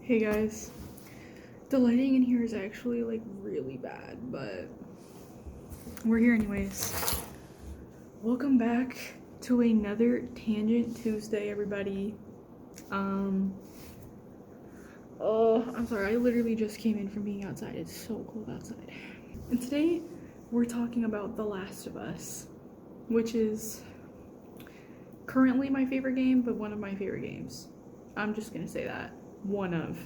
Hey guys, the lighting in here is actually like really bad, but we're here anyways. Welcome back to another Tangent Tuesday, everybody. Oh, I'm sorry, I literally just came in from being outside. It's so cold outside. And today we're talking about The Last of Us, which is currently my favorite game, but one of my favorite games. I'm just gonna say that. One of.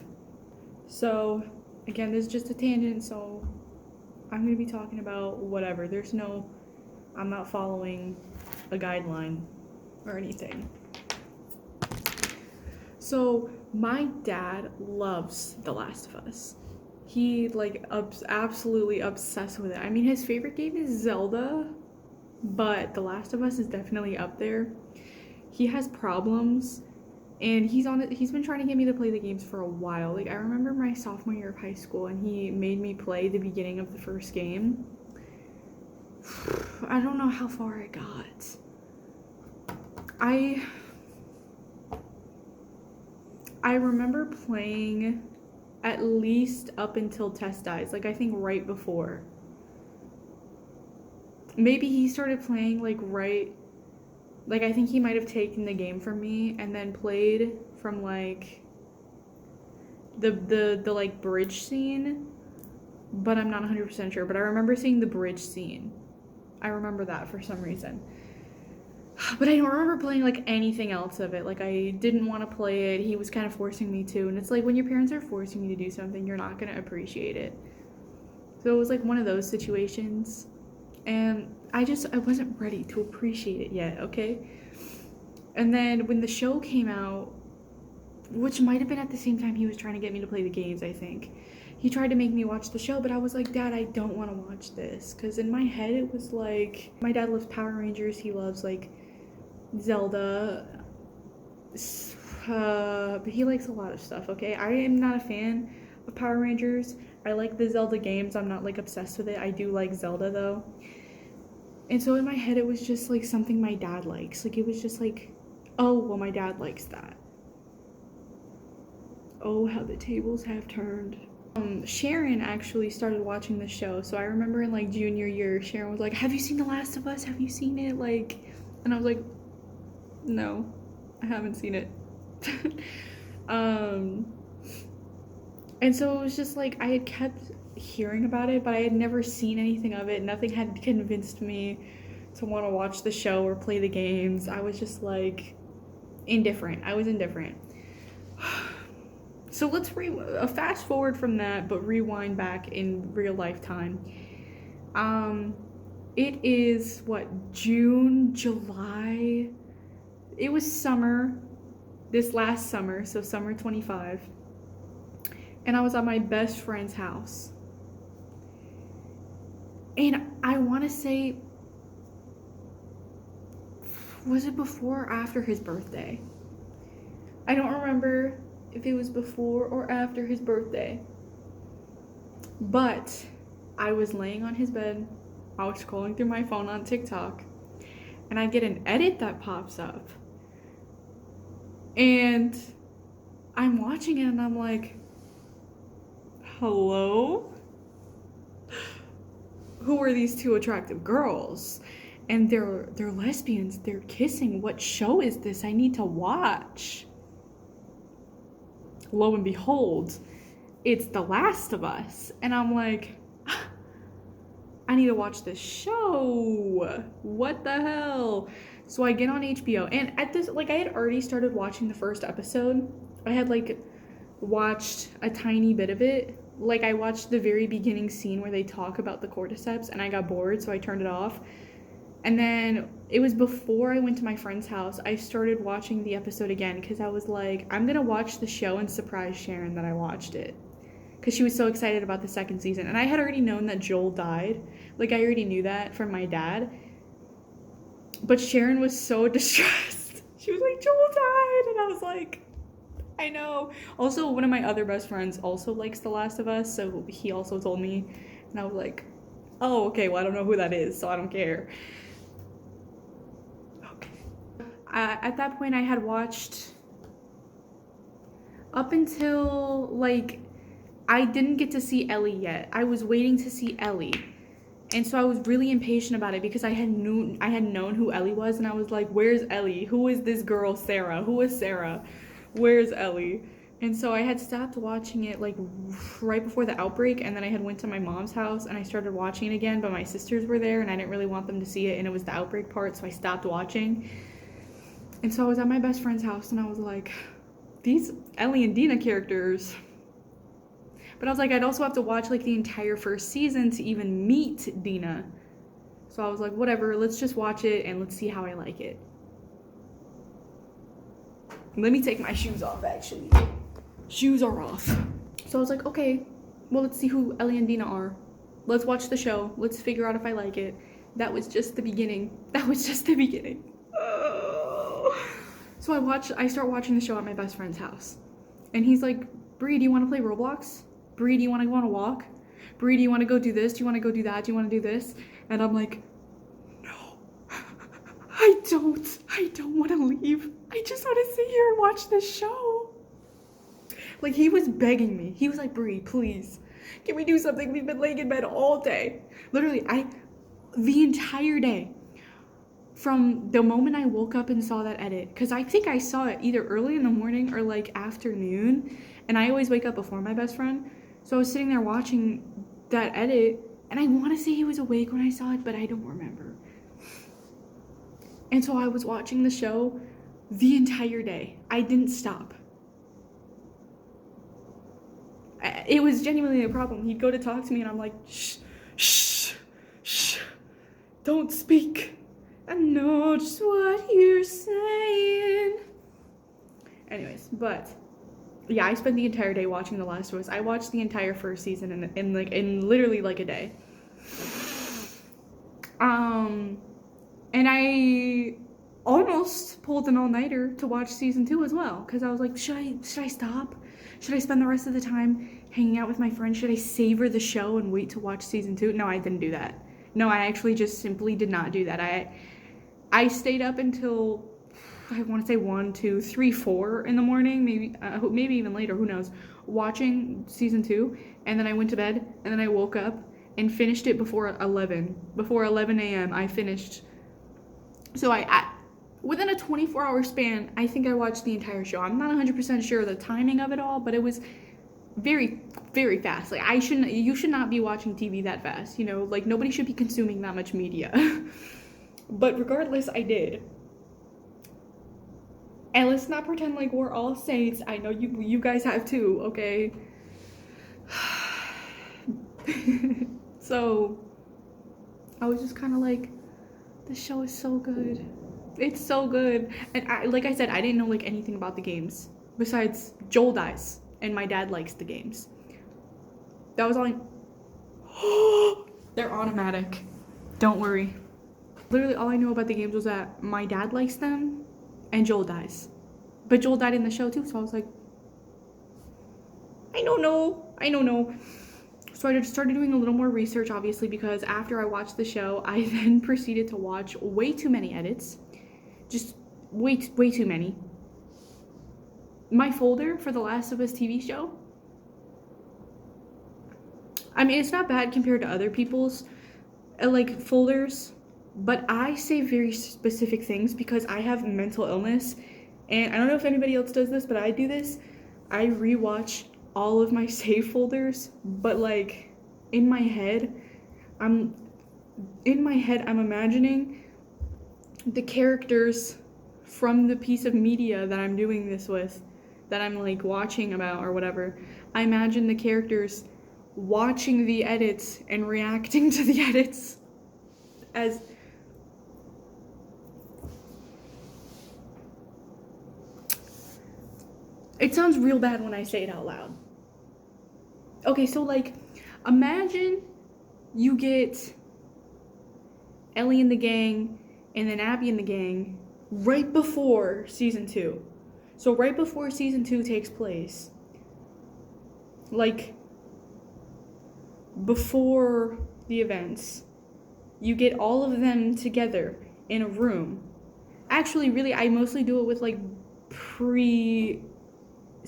So, again, this is just a tangent, so I'm going to be talking about whatever. I'm not following a guideline or anything. So, my dad loves The Last of Us. He, absolutely obsessed with it. I mean, his favorite game is Zelda, but The Last of Us is definitely up there. He has problems. And he's been trying to get me to play the games for a while. Like, I remember my sophomore year of high school, and he made me play the beginning of the first game. I don't know how far I got. I remember playing at least up until Tess dies. Like, I think right before. Maybe he started playing, I think he might have taken the game from me and then played from, the bridge scene, but I'm not 100% sure. But I remember seeing the bridge scene. I remember that for some reason. But I don't remember playing, anything else of it. I didn't want to play it. He was kind of forcing me to. And it's like, when your parents are forcing you to do something, you're not going to appreciate it. So it was, one of those situations. And I wasn't ready to appreciate it yet, okay? And then when the show came out, which might have been at the same time he was trying to get me to play the games, I think. He tried to make me watch the show, but I was like, Dad, I don't want to watch this. Because in my head, it was like, my dad loves Power Rangers. He loves, Zelda. But he likes a lot of stuff, okay? I am not a fan of Power Rangers. I like the Zelda games. I'm not, obsessed with it. I do like Zelda, though. And so in my head, it was just, something my dad likes. It was just oh, well, my dad likes that. Oh, how the tables have turned. Sharon actually started watching the show. So I remember in, junior year, Sharon was like, have you seen The Last of Us? Have you seen it? And I was like, no, I haven't seen it. And so it was just I had kept hearing about it, but I had never seen anything of it. Nothing had convinced me to want to watch the show or play the games. I was just indifferent. I was indifferent. So let's fast forward from that, but rewind back in real life time. It is June, July. It was summer, this last summer, so summer 25. And I was at my best friend's house. And I want to say, was it before or after his birthday? I don't remember if it was before or after his birthday. But I was laying on his bed. I was scrolling through my phone on TikTok. And I get an edit that pops up. And I'm watching it and I'm like, hello? Who are these two attractive girls? And they're lesbians. They're kissing. What show is this? I need to watch. Lo and behold, it's The Last of Us. And I'm like, I need to watch this show. What the hell? So I get on HBO. And at this, I had already started watching the first episode. I had, watched a tiny bit of it. I watched the very beginning scene where they talk about the cordyceps, and I got bored, so I turned it off. And then it was before I went to my friend's house, I started watching the episode again, because I was like, I'm going to watch the show and surprise Sharon that I watched it. Because she was so excited about the second season. And I had already known that Joel died. I already knew that from my dad. But Sharon was so distressed. She was like, Joel died. And I was like, I know. Also, one of my other best friends also likes The Last of Us, so he also told me. And I was like, oh, okay, well, I don't know who that is, so I don't care. Okay. At that point, I had watched Up until, like, I didn't get to see Ellie yet. I was waiting to see Ellie. And so I was really impatient about it because I had known who Ellie was, and I was like, where's Ellie? Who is this girl, Sarah? Who is Sarah? Where's Ellie? And so I had stopped watching it like right before the outbreak, and then I had went to my mom's house and I started watching it again, but my sisters were there and I didn't really want them to see it, and it was the outbreak part, so I stopped watching. And so I was at my best friend's house and I was like, these Ellie and Dina characters. But I was like, I'd also have to watch like the entire first season to even meet Dina. So I was like, whatever, let's just watch it and let's see how I like it. Let me take my shoes off, actually. Shoes are off. So I was like, okay, well, let's see who Ellie and Dina are. Let's watch the show. Let's figure out if I like it. That was just the beginning. So I start watching the show at my best friend's house. And he's like, Bree, do you want to play Roblox? Bree, do you want to go on a walk? Bree, do you want to go do this? Do you want to go do that? Do you want to do this? And I'm like, no, I don't want to leave. I just want to sit here and watch this show. Like, he was begging me. He was like, Bree, please, can we do something? We've been laying in bed all day. Literally, the entire day. From the moment I woke up and saw that edit, because I think I saw it either early in the morning or like afternoon, and I always wake up before my best friend. So I was sitting there watching that edit, and I want to say he was awake when I saw it, but I don't remember. And so I was watching the show the entire day. I didn't stop. It was genuinely a problem. He'd go to talk to me, and I'm like, shh, don't speak. I know just what you're saying. Anyways, but yeah, I spent the entire day watching The Last of Us. I watched the entire first season in literally like a day. And I almost pulled an all-nighter to watch season 2 as well, because I was like, should I stop? Should I spend the rest of the time hanging out with my friends? Should I savor the show and wait to watch season 2? No, I didn't do that. No, I actually just simply did not do that. I stayed up until, I want to say 1, 2, 3, 4 in the morning, maybe even later, who knows, watching season 2, and then I went to bed, and then I woke up and finished it before 11 a.m. I finished. So I within a 24-hour span, I think I watched the entire show. I'm not 100% sure of the timing of it all, but it was very, very fast. Like, you should not be watching TV that fast, you know? Like, nobody should be consuming that much media. But regardless, I did. And let's not pretend like we're all saints. I know you guys have too, okay? So, I was just kind of like, this show is so good. It's so good. And like I said, I didn't know like anything about the games. Besides, Joel dies, and my dad likes the games. That was all They're automatic. Don't worry. Literally all I knew about the games was that my dad likes them and Joel dies. But Joel died in the show too, so I was like, I don't know. So I just started doing a little more research, obviously, because after I watched the show, I then proceeded to watch way too many edits. Just way too many. My folder for the Last of Us TV show, I mean, it's not bad compared to other people's like folders, but I save very specific things because I have mental illness, and I don't know if anybody else does this, but I do this. I rewatch all of my save folders, but like in my head I'm imagining the characters from the piece of media that I'm doing this with, that I'm like watching about or whatever. I imagine the characters watching the edits and reacting to the edits as it sounds real bad when I say it out loud. Okay, so like imagine you get Ellie and the gang and then Abby and the gang right before season 2. So right before season 2 takes place, like before the events, you get all of them together in a room. Actually, really, I mostly do it with like pre-season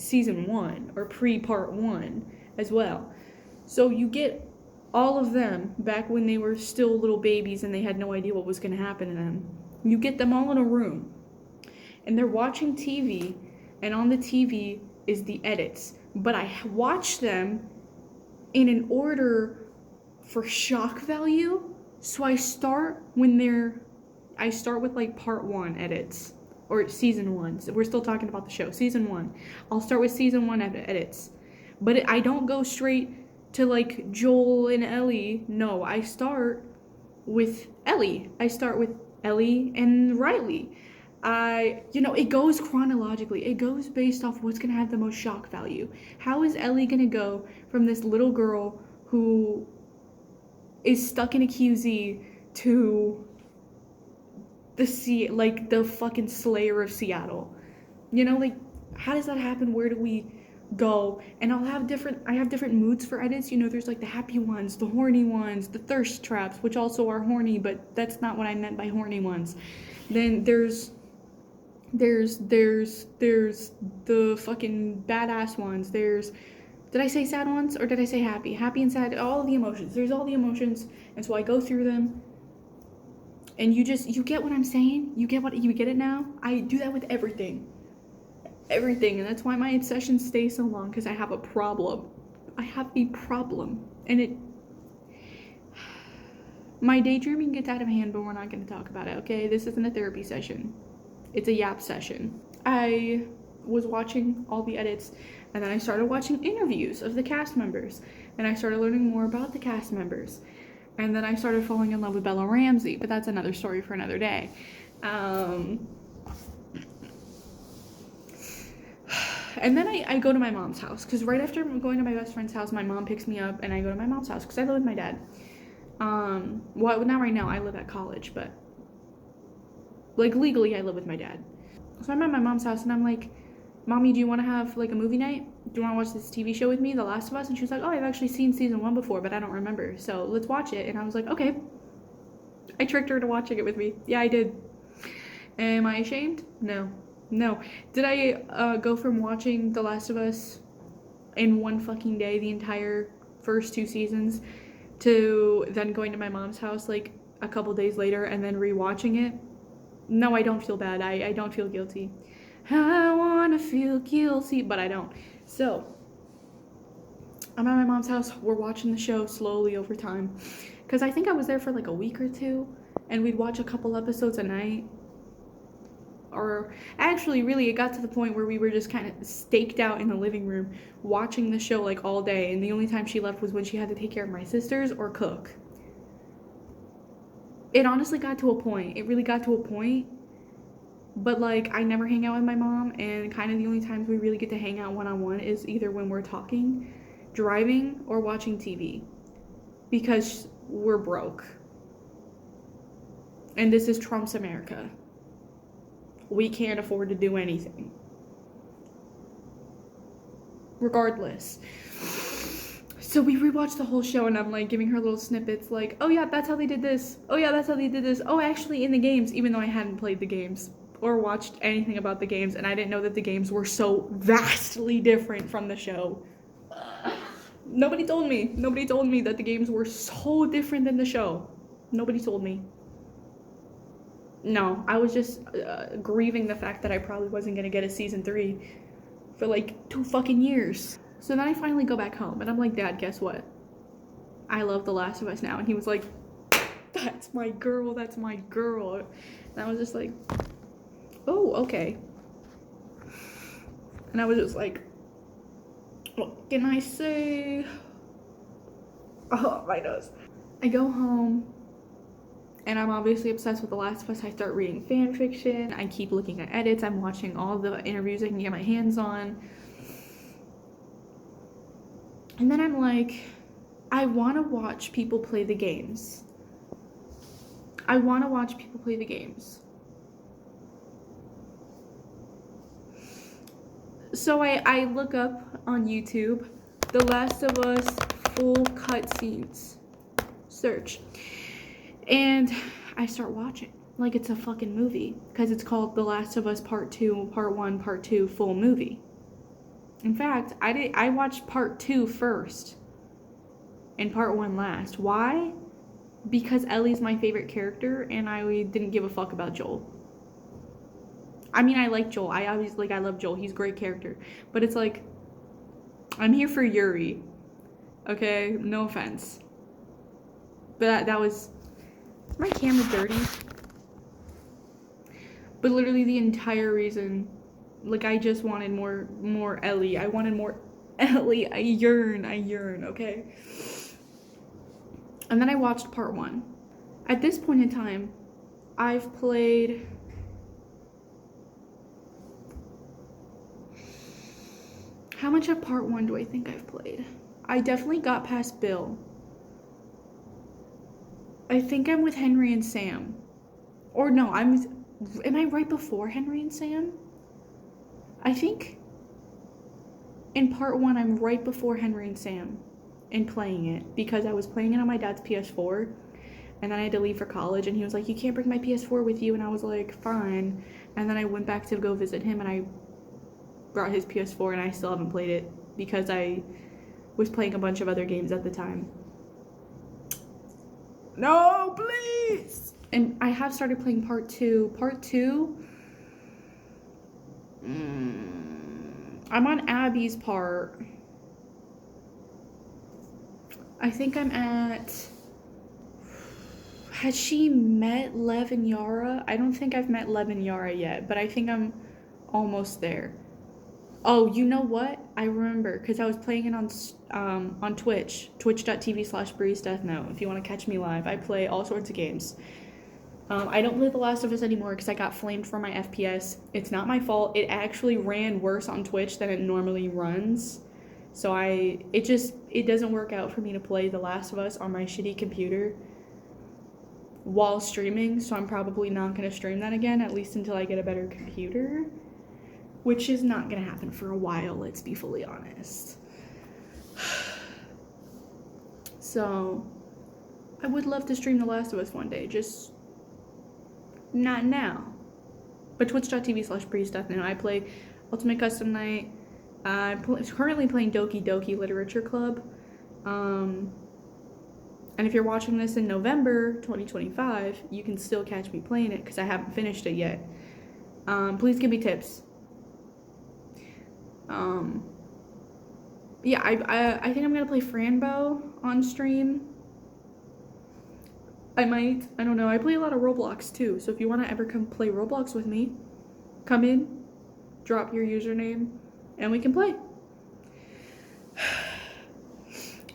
season 1 or pre-part 1 as well. So you get all of them back when they were still little babies and they had no idea what was going to happen to them. You get them all in a room and they're watching TV, and on the TV is the edits. But I watch them in an order for shock value. So I start with like part 1 edits, or season 1. So we're still talking about the show. Season 1. I'll start with season 1 edits. But I don't go straight to like Joel and Ellie. No, I start with Ellie. I start with Ellie and Riley. It goes chronologically. It goes based off what's going to have the most shock value. How is Ellie going to go from this little girl who is stuck in a QZ to the fucking Slayer of Seattle? How does that happen? Where do we go? And I have different moods for edits. There's like the happy ones, the horny ones, the thirst traps, which also are horny, but that's not what I meant by horny ones. Then there's the fucking badass ones. Did I say sad ones or did I say happy? Happy and sad, all the emotions. There's all the emotions, and so I go through them. And you get what I'm saying? You get it now? I do that with everything. Everything, and that's why my sessions stay so long, because I have a problem. And my daydreaming gets out of hand, but we're not going to talk about it, okay? This isn't a therapy session. It's a yap session. I was watching all the edits, and then I started watching interviews of the cast members, and I started learning more about the cast members, and then I started falling in love with Bella Ramsey, but that's another story for another day. And then I go to my mom's house, because right after going to my best friend's house, my mom picks me up, and I go to my mom's house, because I live with my dad. Well, not right now, I live at college, but, like, legally, I live with my dad. So I'm at my mom's house, and I'm like, Mommy, do you want to have, like, a movie night? Do you want to watch this TV show with me, The Last of Us? And she was like, oh, I've actually seen season 1 before, but I don't remember, so let's watch it. And I was like, okay. I tricked her to watching it with me. Yeah, I did. Am I ashamed? No. Did I go from watching The Last of Us in one fucking day, the entire first 2 seasons, to then going to my mom's house like a couple days later and then rewatching it? No, I don't feel bad. I don't feel guilty. I wanna feel guilty, but I don't. So, I'm at my mom's house. We're watching the show slowly over time, because I think I was there for like a week or 2, and we'd watch a couple episodes a night. Or actually, really, it got to the point where we were just kind of staked out in the living room watching the show like all day, and the only time she left was when she had to take care of my sisters or cook. It honestly got to a point. It really got to a point. But like, I never hang out with my mom, and kind of the only times we really get to hang out one-on-one is either when we're talking, driving, or watching TV. Because we're broke. And this is Trump's America. We can't afford to do anything. Regardless. So we rewatched the whole show, and I'm like giving her little snippets like, oh yeah, that's how they did this. Oh yeah, that's how they did this. Oh, actually in the games, even though I hadn't played the games or watched anything about the games, and I didn't know that the games were so vastly different from the show. Nobody told me that the games were so different than the show. Nobody told me. No, I was just grieving the fact that I probably wasn't going to get a season 3 for like 2 fucking years. So then I finally go back home, and I'm like, Dad, guess what? I love The Last of Us now. And he was like, that's my girl. And I was just like, oh, okay. And I was just like, what can I say? Oh, my nose. I go home. And I'm obviously obsessed with The Last of Us. I start reading fan fiction. I keep looking at edits. I'm watching all the interviews I can get my hands on. And then I'm like, I want to watch people play the games. So I look up on YouTube, The Last of Us full cutscenes. Search. And I start watching like it's a fucking movie, because it's called The Last of Us Part 2, Part 1, Part 2, full movie. In fact, I watched part 2 first and part 1 last. Why? Because Ellie's my favorite character and I didn't give a fuck about Joel. I mean, I like Joel. I love Joel. He's a great character. But it's like, I'm here for Yuri. Okay? No offense. But that was... Is my camera dirty? But literally the entire reason, like, I just wanted more Ellie. I wanted more Ellie. I yearn, okay? And then I watched part 1. At this point in time, I've played... How much of part 1 do I think I've played? I definitely got past Bill. I think I'm with Henry and Sam. Or no, am I right before Henry and Sam? I think in part 1, I'm right before Henry and Sam in playing it because I was playing it on my dad's PS4 and then I had to leave for college and he was like, you can't bring my PS4 with you, and I was like, fine. And then I went back to go visit him and I brought his PS4 and I still haven't played it because I was playing a bunch of other games at the time. No, please! And I have started playing part 2. Part 2, I'm on Abby's part. I think I'm at... Has she met Lev and Yara? I don't think I've met Lev and Yara yet, but I think I'm almost there. Oh, you know what? I remember, because I was playing it on Twitch, twitch.tv/BreezeDeathNote. If you want to catch me live, I play all sorts of games. I don't play The Last of Us anymore because I got flamed for my FPS. It's not my fault. It actually ran worse on Twitch than it normally runs. So it doesn't work out for me to play The Last of Us on my shitty computer while streaming, so I'm probably not going to stream that again, at least until I get a better computer. Which is not going to happen for a while, let's be fully honest. So, I would love to stream The Last of Us one day, just not now. But twitch.tv/BreezeDeathNote. I play Ultimate Custom Night. I'm currently playing Doki Doki Literature Club. And if you're watching this in November 2025, you can still catch me playing it because I haven't finished it yet. Please give me tips. Yeah, I think I'm gonna play Franbo on stream. I don't know. I play a lot of Roblox too, so if you want to ever come play Roblox with me, come in, drop your username, and we can play.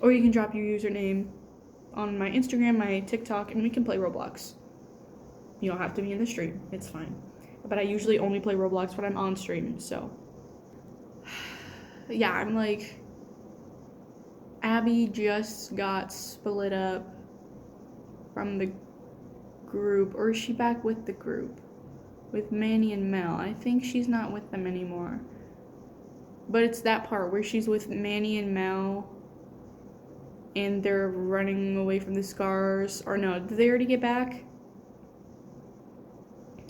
Or you can drop your username on my Instagram, my TikTok, and we can play Roblox. You don't have to be in the stream, it's fine. But I usually only play Roblox when I'm on stream, so. Yeah, I'm like, Abby just got split up from the group, or is she back with the group? With Manny and Mel. I think she's not with them anymore. But it's that part where she's with Manny and Mel and they're running away from the scars. Or no, did they already get back?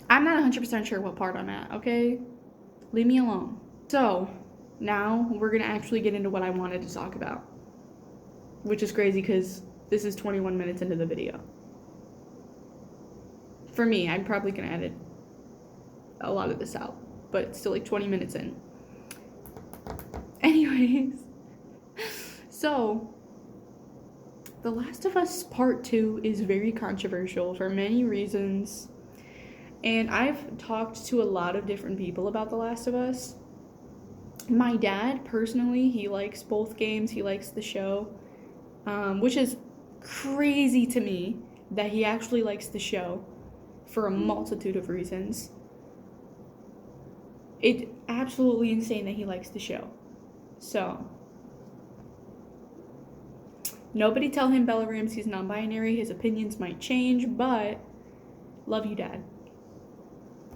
I'm not 100% sure what part I'm at, okay? Leave me alone. So, now we're gonna actually get into what I wanted to talk about. Which is crazy because this is 21 minutes into the video. For me, I'm probably gonna edit a lot of this out, but it's still like 20 minutes in. Anyways, so The Last of Us Part 2 is very controversial for many reasons, and I've talked to a lot of different people about The Last of Us. My dad, personally, he likes both games, he likes the show, which is crazy to me that he actually likes the show for a multitude of reasons. It's absolutely insane that he likes the show. So, nobody tell him Bella Ramsey's non-binary. His opinions might change, but love you, Dad.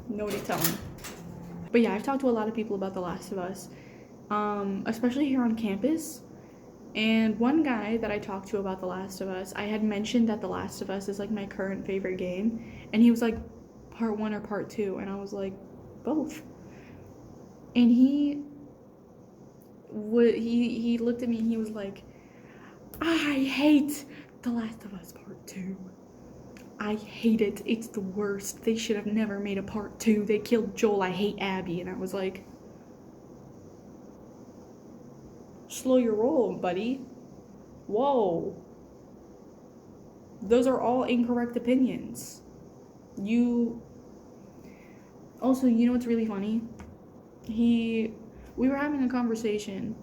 Nobody tell him. But yeah, I've talked to a lot of people about The Last of Us, especially here on campus. And one guy that I talked to about The Last of Us, I had mentioned that The Last of Us is like my current favorite game. And he was like, part 1 or part 2? And I was like, both. And he he looked at me and he was like, I hate The Last of Us Part 2. I hate it. It's the worst. They should have never made a part 2. They killed Joel. I hate Abby. And I was like, slow your roll, buddy. Whoa. Those are all incorrect opinions. Also, you know what's really funny? We were having a conversation,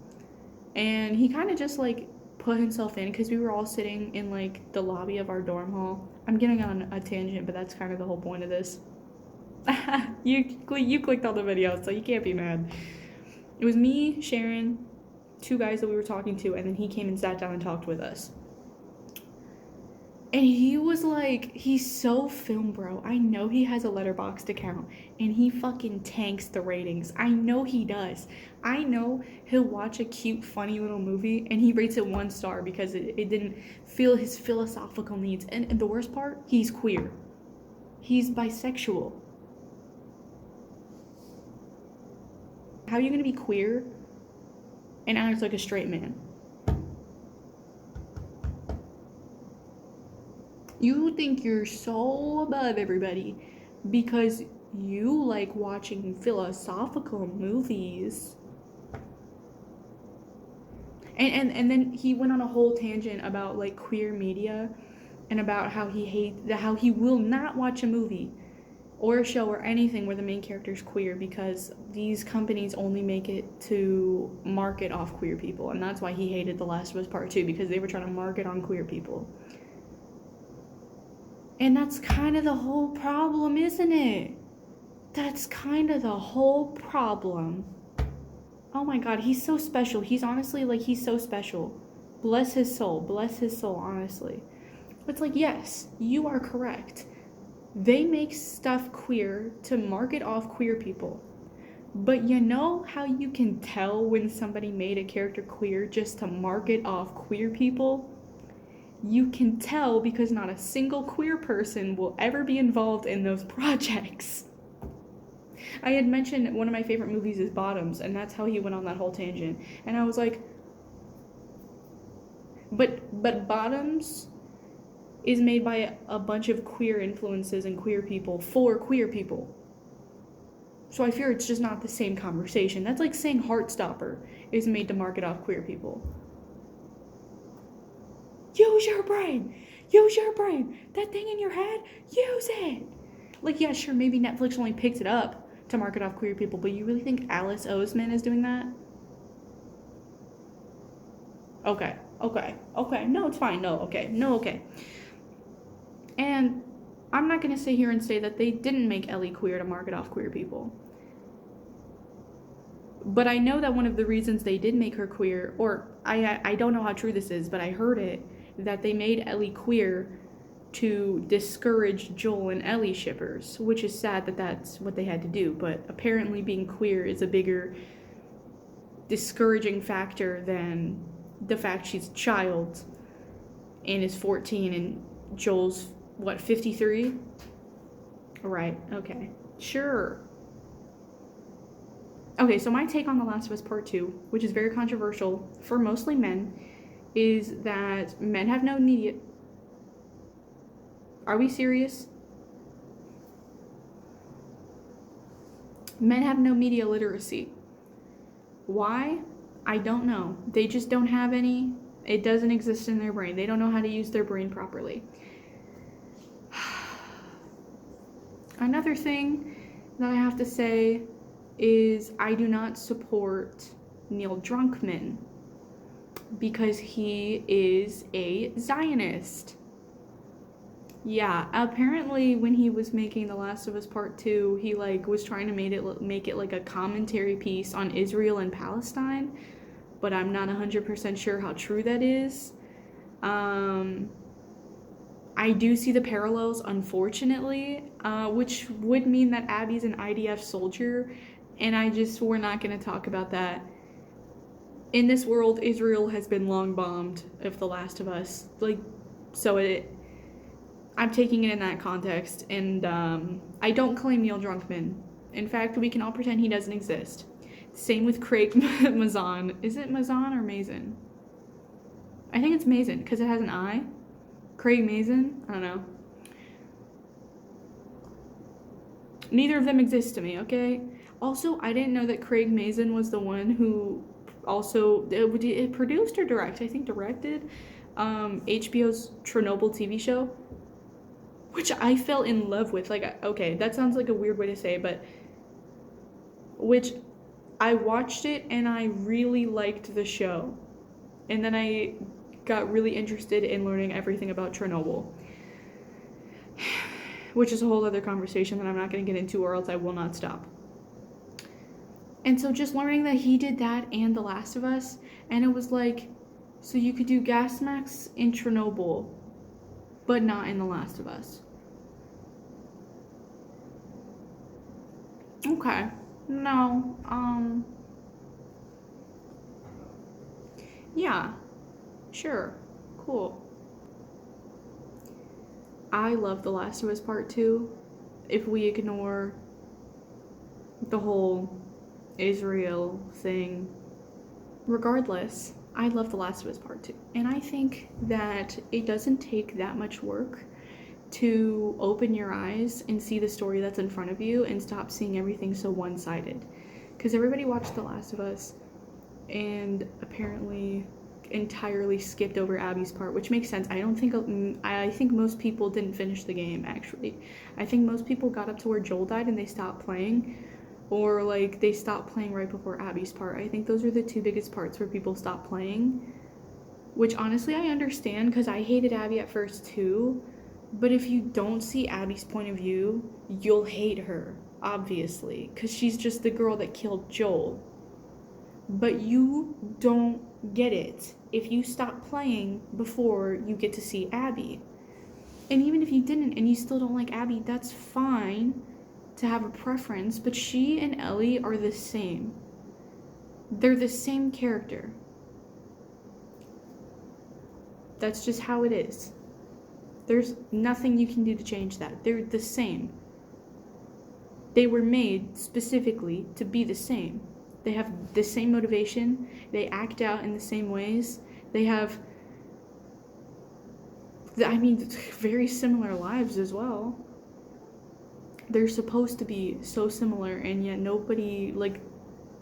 and he kind of just like put himself in, because we were all sitting in like the lobby of our dorm hall. I'm getting on a tangent, but that's kind of the whole point of this. You clicked on the video, so you can't be mad. It was me, Sharon, two guys that we were talking to, and then he came and sat down and talked with us. And he was like, he's so film bro. I know he has a Letterboxd account, and he fucking tanks the ratings. I know he does. I know he'll watch a cute, funny little movie, and he rates it 1 star because it didn't feel his philosophical needs. And the worst part, he's queer. He's bisexual. How are you gonna be queer and act like a straight man? You think you're so above everybody because you like watching philosophical movies. And then he went on a whole tangent about like queer media and about how he will not watch a movie or a show or anything where the main character is queer because these companies only make it to market off queer people. And that's why he hated The Last of Us Part 2, because they were trying to market on queer people. And that's kind of the whole problem, isn't it? That's kind of the whole problem. Oh my god, he's so special. He's honestly, like, he's so special. Bless his soul, honestly. It's like, yes, you are correct. They make stuff queer to market off queer people. But you know how you can tell when somebody made a character queer just to market off queer people? You can tell because not a single queer person will ever be involved in those projects. I had mentioned one of my favorite movies is Bottoms, and that's how he went on that whole tangent. And I was like, but Bottoms is made by a bunch of queer influences and queer people for queer people. So I fear it's just not the same conversation. That's like saying Heartstopper is made to market off queer people. Use your brain. That thing in your head, use it. Like, yeah, sure, maybe Netflix only picked it up to market off queer people, but you really think Alice Oseman is doing that? Okay. No, it's fine. No, okay. And I'm not going to sit here and say that they didn't make Ellie queer to market off queer people. But I know that one of the reasons they did make her queer, or I don't know how true this is, but I heard it, that they made Ellie queer to discourage Joel and Ellie shippers, which is sad that that's what they had to do, but apparently being queer is a bigger discouraging factor than the fact she's a child and is 14 and Joel's, 53? Right, okay. Sure. Okay, so my take on The Last of Us Part 2, which is very controversial for mostly men, is that men have no media... Are we serious? Men have no media literacy. Why? I don't know. They just don't have any. It doesn't exist in their brain. They don't know how to use their brain properly. Another thing that I have to say is I do not support Neil Druckmann because he is a Zionist. Yeah, apparently when he was making The Last of Us Part 2, he was trying to make it like a commentary piece on Israel and Palestine, but I'm not 100% sure how true that is. I do see the parallels, unfortunately, which would mean that Abby's an IDF soldier, and we're not going to talk about that. In this world, Israel has been long bombed of The Last of Us, I'm taking it in that context, and I don't claim Neil Druckmann. In fact, we can all pretend he doesn't exist. Same with Craig Mazan. Is it Mazan or Mazin? I think it's Mazin because it has an I. Craig Mazin? I don't know. Neither of them exist to me, okay? Also, I didn't know that Craig Mazin was the one who also it produced or directed, I think directed, HBO's Chernobyl TV show, which I fell in love with. Like, okay, that sounds like a weird way to say, but which I watched it and I really liked the show. And then I got really interested in learning everything about Chernobyl, which is a whole other conversation that I'm not going to get into or else I will not stop. And so just learning that he did that and The Last of Us, and it was like, so you could do gas masks in Chernobyl, but not in The Last of Us. Okay. No. Yeah. Sure. Cool. I love The Last of Us Part 2. If we ignore the whole Israel thing. Regardless, I love The Last of Us Part 2. And I think that it doesn't take that much work to open your eyes and see the story that's in front of you and stop seeing everything so one-sided. Because everybody watched The Last of Us and apparently entirely skipped over Abby's part, which makes sense. I think most people didn't finish the game, actually. I think most people got up to where Joel died and they stopped playing, or like they stopped playing right before Abby's part. I think those are the two biggest parts where people stopped playing, which honestly I understand because I hated Abby at first too. But if you don't see Abby's point of view, you'll hate her, obviously, because she's just the girl that killed Joel. But you don't get it if you stop playing before you get to see Abby. And even if you didn't and you still don't like Abby, that's fine to have a preference, but she and Ellie are the same. They're the same character. That's just how it is. There's nothing you can do to change that. They're the same. They were made specifically to be the same. They have the same motivation. They act out in the same ways. They have, very similar lives as well. They're supposed to be so similar, and yet nobody,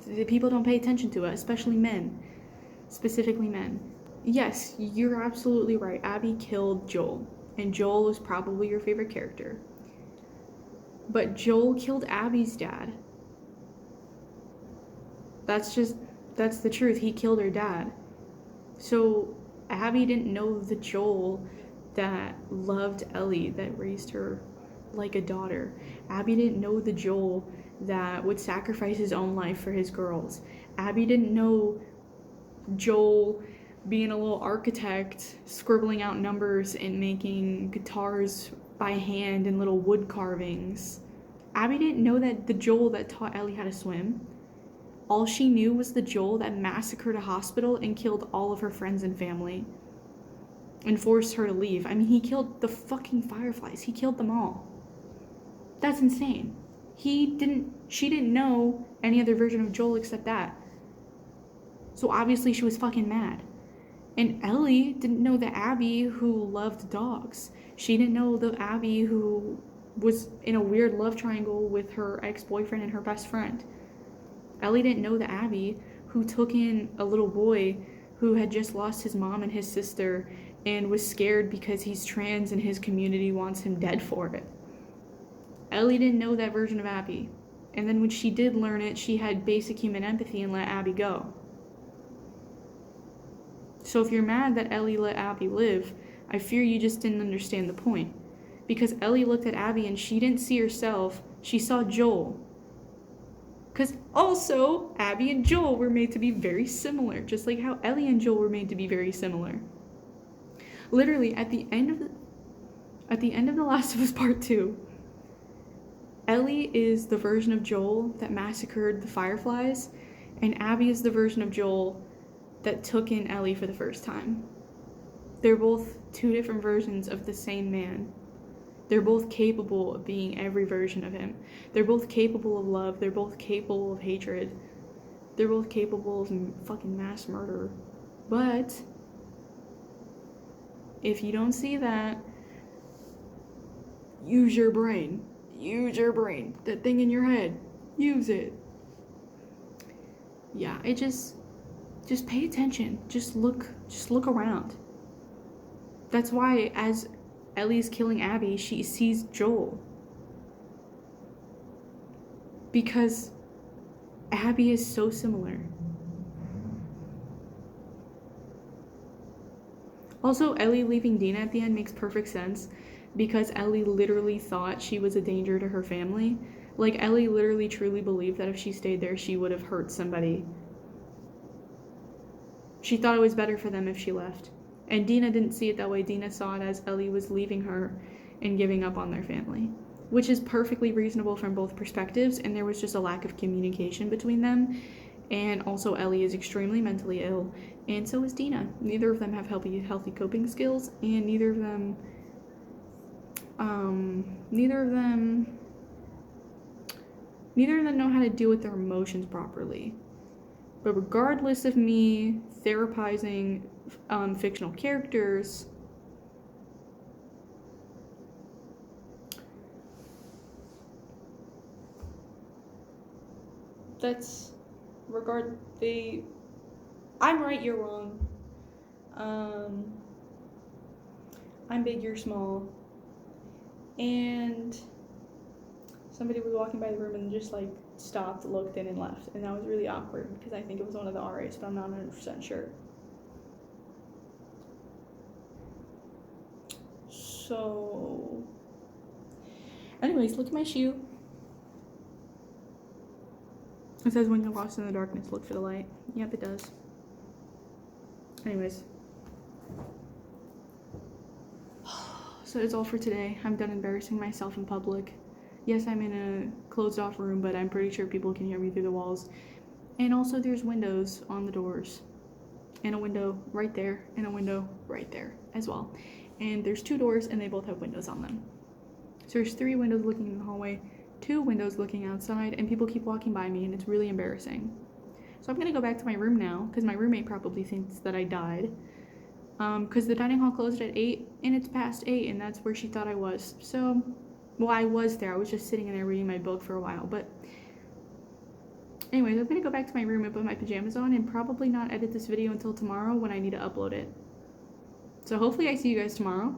the people don't pay attention to it, especially men. Specifically men. Yes, you're absolutely right. Abby killed Joel. And Joel was probably your favorite character. But Joel killed Abby's dad. That's the truth. He killed her dad. So Abby didn't know the Joel that loved Ellie, that raised her like a daughter. Abby didn't know the Joel that would sacrifice his own life for his girls. Abby didn't know Joel being a little architect, scribbling out numbers and making guitars by hand and little wood carvings. Abby didn't know that the Joel that taught Ellie how to swim. All she knew was the Joel that massacred a hospital and killed all of her friends and family and forced her to leave. He killed the fucking Fireflies. He killed them all. That's insane. She didn't know any other version of Joel except that. So obviously she was fucking mad. And Ellie didn't know the Abby who loved dogs. She didn't know the Abby who was in a weird love triangle with her ex-boyfriend and her best friend. Ellie didn't know the Abby who took in a little boy who had just lost his mom and his sister and was scared because he's trans and his community wants him dead for it. Ellie didn't know that version of Abby. And then when she did learn it, she had basic human empathy and let Abby go. So if you're mad that Ellie let Abby live, I fear you just didn't understand the point. Because Ellie looked at Abby and she didn't see herself, she saw Joel. Because also, Abby and Joel were made to be very similar, just like how Ellie and Joel were made to be very similar. Literally, at the end of The Last of Us Part 2, Ellie is the version of Joel that massacred the Fireflies, and Abby is the version of Joel that took in Ellie for the first time. They're both two different versions of the same man. They're both capable of being every version of him. They're both capable of love. They're both capable of hatred. They're both capable of fucking mass murder. But if you don't see that, use your brain. Use your brain. That thing in your head. Use it. Yeah, it just pay attention. Just look around. That's why as Ellie's killing Abby, she sees Joel. Because Abby is so similar. Also, Ellie leaving Dina at the end makes perfect sense because Ellie literally thought she was a danger to her family. Like, Ellie literally truly believed that if she stayed there, she would have hurt somebody. She thought it was better for them if she left. And Dina didn't see it that way. Dina saw it as Ellie was leaving her and giving up on their family, which is perfectly reasonable from both perspectives, and there was just a lack of communication between them. And also, Ellie is extremely mentally ill, and so is Dina. Neither of them have healthy coping skills, and neither of them know how to deal with their emotions properly. But regardless of me therapizing fictional characters, I'm right, you're wrong. I'm big, you're small. And somebody was walking by the room and just like stopped, looked in, and left. And that was really awkward because I think it was one of the RAs, but I'm not 100% sure. So, anyways, look at my shoe. It says when you're lost in the darkness, look for the light. Yep, it does. Anyways. So that's all for today. I'm done embarrassing myself in public. Yes, I'm in a closed off room, but I'm pretty sure people can hear me through the walls. And also there's windows on the doors. And a window right there, and a window right there as well. And there's 2 doors, and they both have windows on them. So there's 3 windows looking in the hallway, 2 windows looking outside, and people keep walking by me, and it's really embarrassing. So I'm gonna go back to my room now, because my roommate probably thinks that I died. Because the dining hall closed at 8, and it's past 8, and that's where she thought I was. So, well, I was there. I was just sitting in there reading my book for a while, but anyways, I'm gonna go back to my room and put my pajamas on and probably not edit this video until tomorrow when I need to upload it. So hopefully I see you guys tomorrow.